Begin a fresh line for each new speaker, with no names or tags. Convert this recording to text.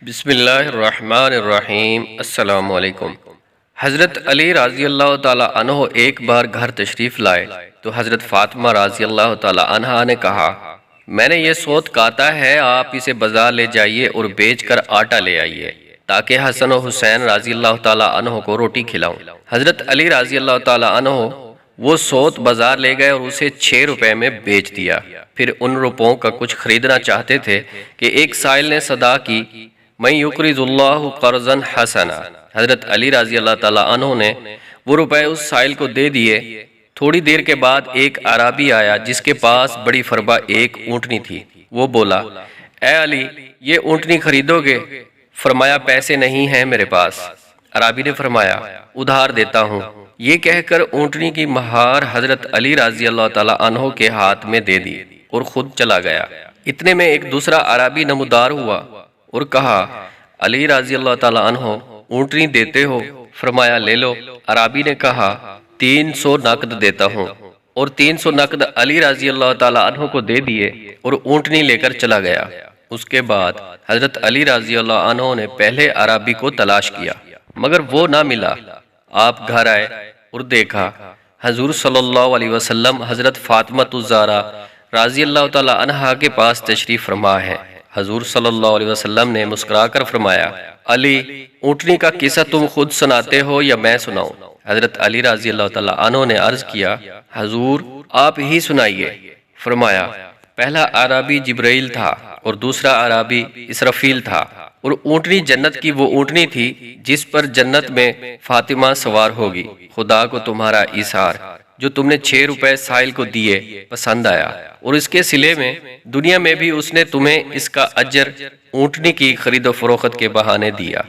بسم اللہ الرحمن الرحیم۔ السلام علیکم۔ حضرت علی رضی اللہ تعالیٰ عنہ ایک بار گھر تشریف لائے تو حضرت فاطمہ رضی اللہ تعالیٰ عنہ نے کہا، میں نے یہ سوت کاتا ہے، آپ اسے بازار لے جائیے اور بیچ کر آٹا لے آئیے تاکہ حسن و حسین رضی اللہ تعالیٰ عنہ کو روٹی کھلاؤں۔ حضرت علی رضی اللہ تعالیٰ عنہ وہ سوت بازار لے گئے اور اسے 6 روپے میں بیچ دیا۔ پھر ان روپوں کا کچھ خریدنا چاہتے تھے کہ ایک سائل نے صدا کی، میں یقرض اللہ قرضا حسنا۔ حضرت علی رضی اللہ تعالیٰ عنہ نے وہ روپے اس سائل کو دے دیے۔ تھوڑی دیر کے بعد ایک عرابی آیا جس کے پاس بڑی فربا ایک اونٹنی تھی۔ وہ بولا، اے علی، یہ اونٹنی خریدو گے؟ فرمایا، پیسے نہیں ہیں میرے پاس۔ عرابی نے فرمایا، ادھار دیتا ہوں۔ یہ کہہ کر اونٹنی کی مہار حضرت علی رضی اللہ تعالیٰ عنہ کے ہاتھ میں دے دی اور خود چلا گیا۔ اتنے میں ایک دوسرا عرابی نمودار ہوا اور کہا، علی رضی اللہ تعالیٰ عنہ اونٹنی دیتے ہو؟ فرمایا، لے لو۔ عرابی نے کہا، 300 نقد دیتا ہوں، اور 300 نقد علی رضی اللہ تعالیٰ عنہ کو دے دیے اور اونٹنی لے کر چلا گیا۔ اس کے بعد حضرت علی رضی اللہ عنہ نے پہلے عرابی کو تلاش کیا مگر وہ نہ ملا۔ آپ گھر آئے اور دیکھا حضور صلی اللہ علیہ وسلم حضرت فاطمہ الزہرا رضی اللہ تعالیٰ عنہا کے پاس تشریف فرما ہے۔ حضور صلی اللہ علیہ وسلم نے مسکرا کر فرمایا، علی، اونٹنی کا قصہ تم خود سناتے ہو یا میں سناؤں؟ حضرت علی رضی اللہ تعالیٰ عنہ نے عرض کیا، حضور آپ ہی سنائیے۔ فرمایا، پہلا عرابی جبرائیل تھا اور دوسرا عرابی اسرافیل تھا، اور اونٹنی جنت کی وہ اونٹنی تھی جس پر جنت میں فاطمہ سوار ہوگی۔ خدا کو تمہارا ایثار جو تم نے 6 روپے سائل کو دیے پسند آیا، اور اس کے صلے میں دنیا میں بھی اس نے تمہیں اس کا اجر اونٹنی کی خرید و فروخت کے بہانے دیا۔